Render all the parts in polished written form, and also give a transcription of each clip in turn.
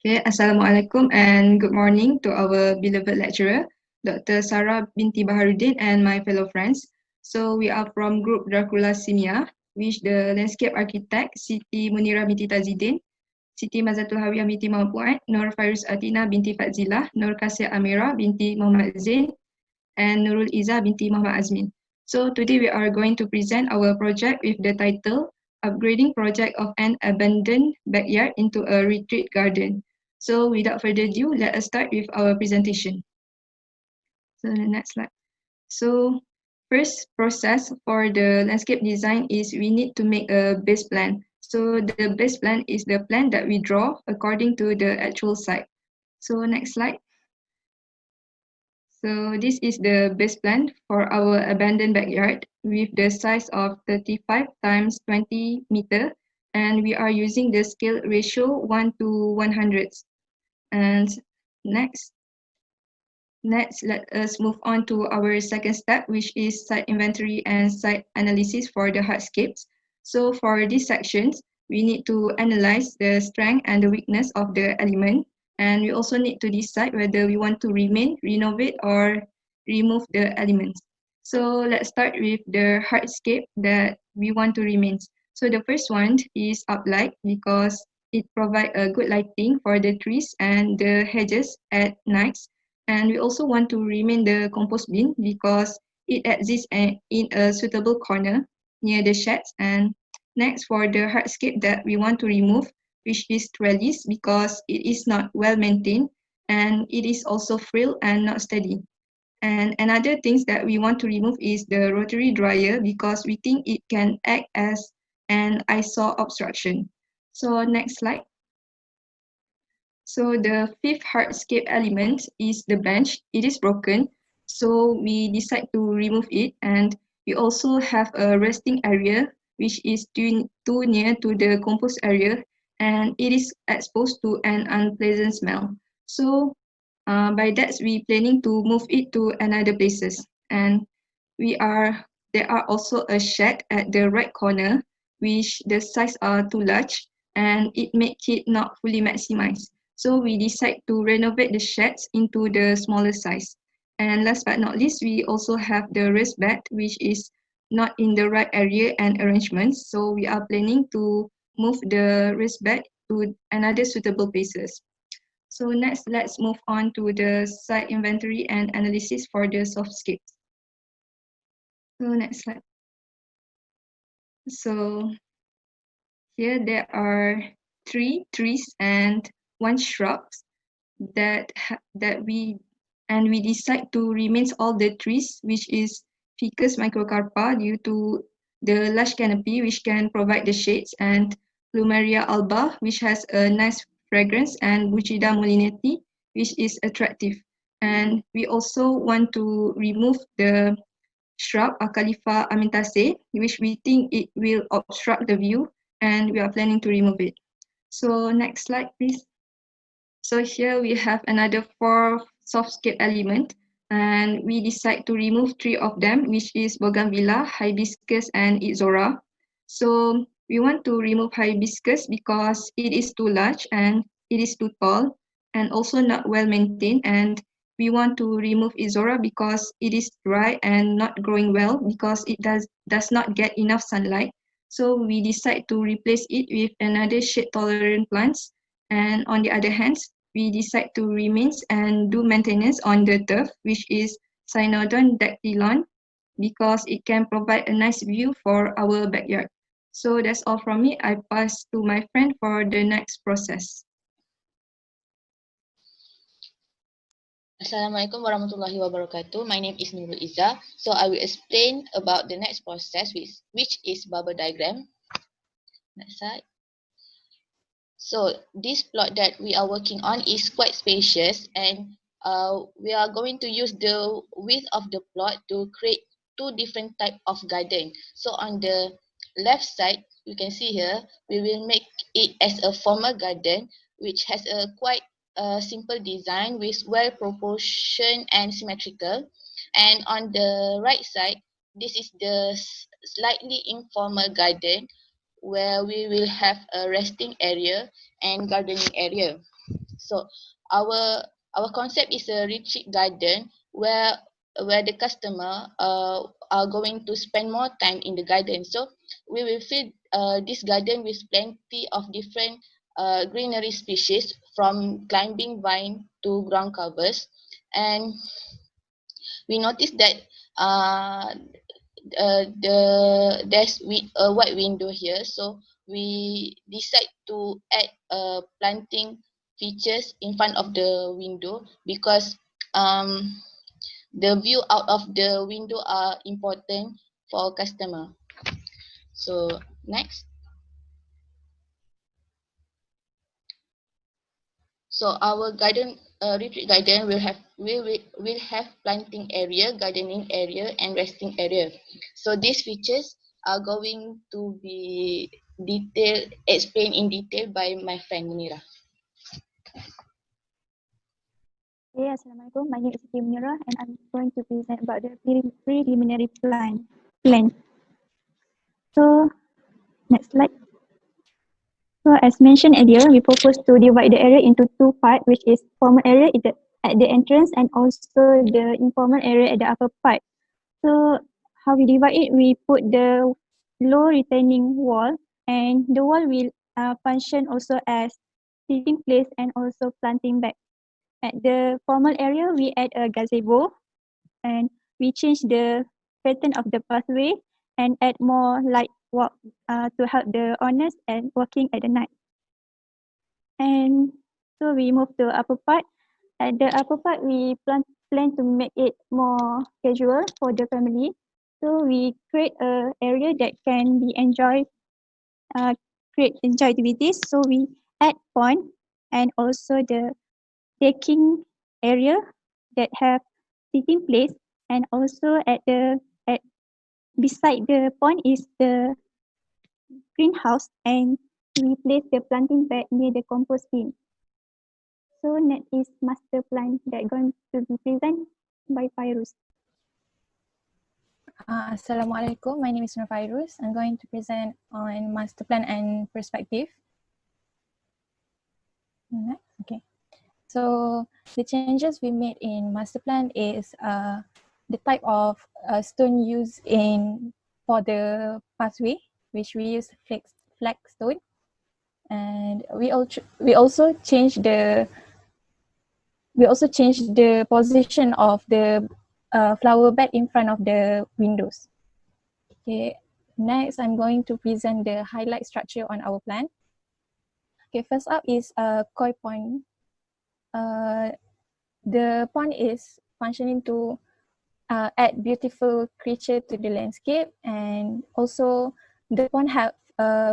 Okay, Assalamualaikum and good morning to our beloved lecturer, Dr. Sarah binti Baharudin and my fellow friends. So we are from group Dracula Simia, which the landscape architect Siti Munira binti Tazidin, Siti Mazatul Hawiyah binti Muhammad Puat, Nur Fairuz Atina binti Fadzila, Nur Kasih Amira binti Muhammad Zain, and Nurul Iza binti Muhammad Azmin. So today we are going to present our project with the title Upgrading Project of an Abandoned Backyard into a Retreat Garden. So without further ado, let us start with our presentation. So the next slide. So first process for the landscape design is we need to make a base plan. So the base plan is the plan that we draw according to the actual site. So next slide. So this is the base plan for our abandoned backyard with the size of 35 times 20 meter, and we are using the scale ratio 1 to 100. And next, let us move on to our second step, which is site inventory and site analysis for the hardscapes. So for these sections, we need to analyze the strength and the weakness of the element. And we also need to decide whether we want to remain, renovate, or remove the elements. So let's start with the hardscape that we want to remain. So the first one is uplight because it provides a good lighting for the trees and the hedges at nights. And we also want to remain the compost bin because it exists in a suitable corner near the sheds. And next, for the hardscape that we want to remove, which is trellis because it is not well maintained and it is also frail and not steady. And another things that we want to remove is the rotary dryer because we think it can act as an eyesore obstruction. So next slide. So the fifth hardscape element is the bench. It is broken, so we decide to remove it. And we also have a resting area, which is too near to the compost area, and it is exposed to an unpleasant smell. So by that, we planning to move it to another places. And there are also a shed at the right corner, which the size are too large, and it make it not fully maximized. So we decide to renovate the sheds into the smaller size. And last but not least, we also have the raised bed, which is not in the right area and arrangements. So we are planning to move the raised bed to another suitable places. So next, let's move on to the site inventory and analysis for the Softscape. So next slide. So here there are 3 trees and 1 shrub that we decide to remain all the trees, which is Ficus microcarpa due to the large canopy which can provide the shades, and Plumeria alba which has a nice fragrance, and Bucida molineti which is attractive. And we also want to remove the shrub Acalypha amintacea, which we think it will obstruct the view, and we are planning to remove it. So next slide, please. So here we have another 4 softscape element, and we decide to remove 3 of them, which is bougainvillea, hibiscus, and ixora. So we want to remove hibiscus because it is too large and it is too tall and also not well maintained. And we want to remove ixora because it is dry and not growing well because it does not get enough sunlight. So we decide to replace it with another shade tolerant plants. And on the other hand, we decide to remain and do maintenance on the turf, which is Cynodon dactylon, because it can provide a nice view for our backyard. So that's all from me. I pass to my friend for the next process. Assalamualaikum warahmatullahi wabarakatuh. My name is Nurul Iza. So I will explain about the next process, which is bubble diagram. Next slide. So this plot that we are working on is quite spacious, and we are going to use the width of the plot to create 2 different type of garden. So on the left side, you can see here, we will make it as a formal garden, which has a quite simple design with well proportioned and symmetrical. And on the right side, this is the slightly informal garden, where we will have a resting area and gardening area. So our concept is a retreat garden where the customer are going to spend more time in the garden. So we will fill this garden with plenty of different greenery species, from climbing vine to ground covers. And we noticed that uh, there's a wide window here, so we decide to add planting features in front of the window, because the view out of the window are important for customer. So next. So our garden retreat garden will have planting area, gardening area, and resting area. So these features are going to be explained in detail by my friend Munira. Hey, Assalamualaikum. My name is Siti Munira and I'm going to present about the preliminary plan. So, next slide. So, as mentioned earlier, we propose to divide the area into two parts, which is formal area at the entrance and also the informal area at the upper part. So, how we divide it, we put the low retaining wall, and the wall will function also as sitting place and also planting bed. At the formal area, we add a gazebo and we change the pattern of the pathway and add more light walk to help the owners and working at the night. And so we move to upper part. At the upper part, we plan to make it more casual for the family. So we create a area that can be enjoyed, create enjoy activities. So we add pond and also the taking area that have sitting place, and also at beside the pond is the greenhouse, and we place the planting bed near the compost bin. So that is master plan that going to be presented by Fairuz. Assalamualaikum, my name is Nur Fairuz. I'm going to present on master plan and perspective. Okay. So the changes we made in master plan is the type of stone used for the pathway, which we use flag stone, and we also changed the position of the flower bed in front of the windows. Okay. Next, I'm going to present the highlight structure on our plan. Okay, first up is koi pond. The pond is functioning to add beautiful creature to the landscape, and also the pond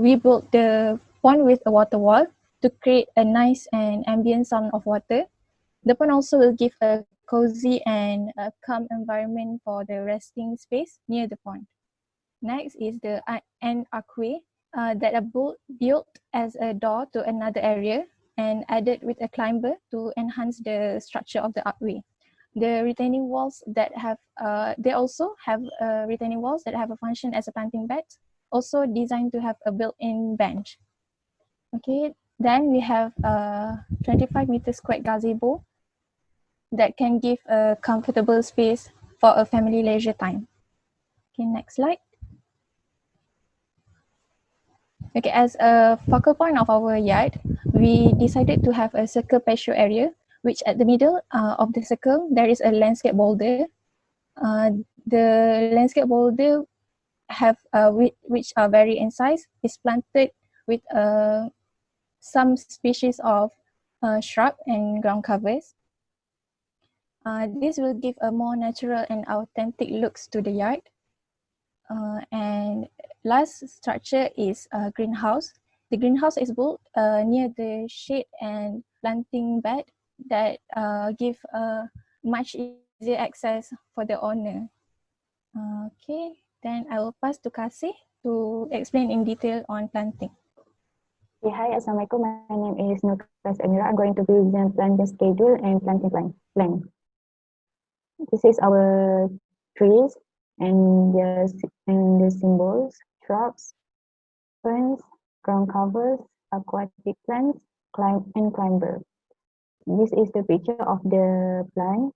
we built the pond with a water wall to create a nice and ambient sound of water. The pond also will give a cozy and a calm environment for the resting space near the pond. Next is the an archway that are built as a door to another area and added with a climber to enhance the structure of the archway. The retaining walls that have, they also have retaining walls that have a function as a planting bed, also designed to have a built-in bench. Okay, then we have a 25 meter square gazebo that can give a comfortable space for a family leisure time. Okay, next slide. Okay, as a focal point of our yard, we decided to have a circle patio area, which at the middle of the circle, there is a landscape boulder. The landscape boulder which are very in size, is planted with some species of shrub and ground covers. This will give a more natural and authentic looks to the yard. And last structure is a greenhouse. The greenhouse is built near the shade and planting bed that give much easier access for the owner. Okay, then I will pass to Kasih to explain in detail on planting. Okay, hi, Assalamualaikum. My name is Nurkas Amira. I'm going to present planting schedule and planting plan. This is our trees and the symbols, shrubs, ferns, ground covers, aquatic plants, climber. This is the picture of the plant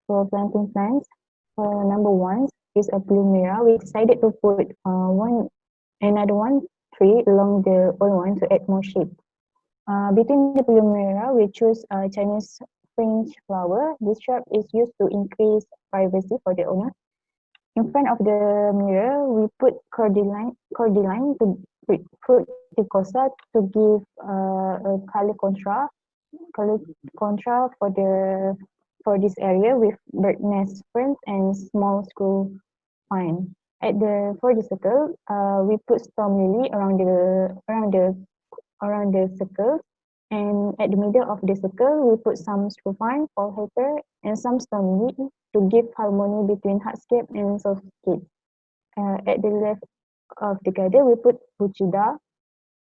for planting plants. Number one is a plumera. We decided to put another one tree along the old one to add more shape. Between the plumera, we choose a Chinese French flower. This shrub is used to increase privacy for the owner. In front of the mirror, we put cordyline to fruticosa to give a color contra for this area with bird nest ferns and small screw pine. For the circle, we put storm lily around the circle, and at the middle of the circle, we put some screw pine, fall hater, and some storm lily to give harmony between hardscape and softscape. At the left of the garden, we put buchida.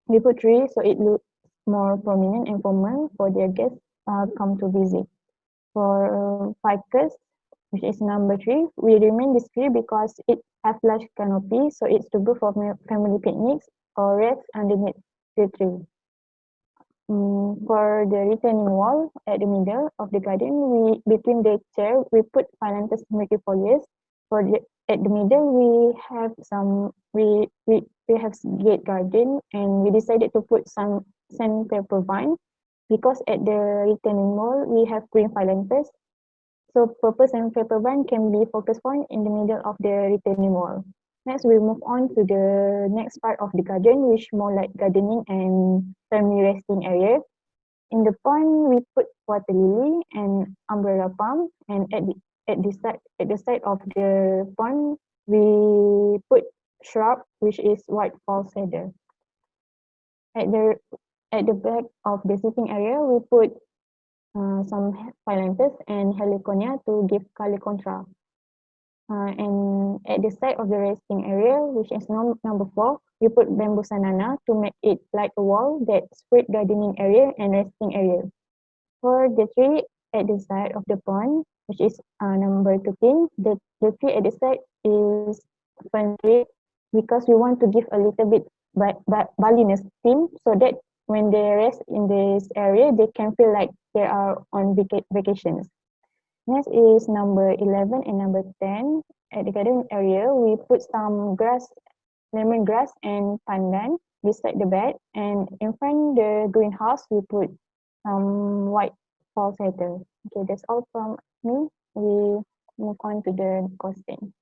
We put trees so it looks more prominent and formal for their guests come to visit. For ficus, which is number 3, we remain this tree because it has large canopy, so it's suitable for family picnics or rest underneath the tree. For the retaining wall at the middle of the garden, between the chair we put Phyllanthus microfolius. At the middle we have gate garden, and we decided to put some sandpaper vine because at the retaining wall we have green Phyllanthus. So purple sandpaper vine can be focus point in the middle of the retaining wall. Next, we move on to the next part of the garden, which more like gardening and family resting area. In the pond, we put water lily and umbrella palm, and at the side of the pond, we put shrub, which is white false cedar. At the back of the sitting area, we put some phyllanthus and heliconia to give color contrast. And at the side of the resting area, which is number 4, we put bamboo sanana to make it like a wall that spread gardening area and resting area. For the tree at the side of the pond, which is number 13, the tree at the side is fern tree because we want to give a little bit baliness theme so that when they rest in this area, they can feel like they are on vacations. Next is number 11 and number 10. At the garden area, we put some grass, lemongrass and pandan beside the bed. And in front the greenhouse, we put some white falsetto. Okay, that's all from me. We move on to the costing.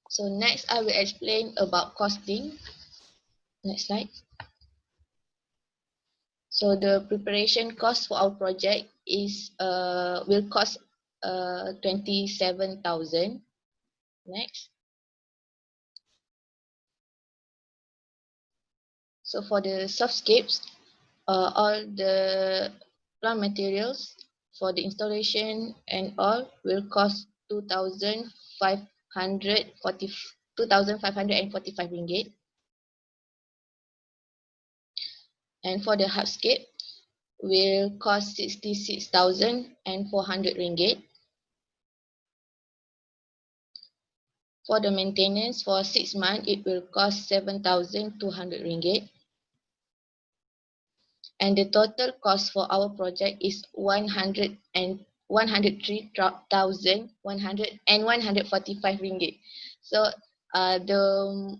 So next, I will explain about costing. Next slide. So the preparation cost for our project is will cost 27,000. Next. So for the softscapes, all the plant materials for the installation and all will cost 2,545 ringgit. And for the hardscape, will cost 66,400 ringgit. For the maintenance for 6 months, it will cost 7,200 ringgit. And the total cost for our project is 103,145 ringgit. So the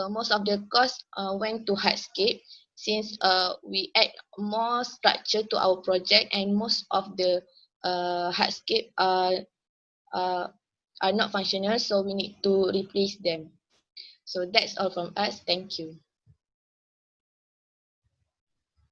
most of the cost went to hardscape since we add more structure to our project, and most of the hardscape are not functional, so we need to replace them. So that's all from us. Thank you.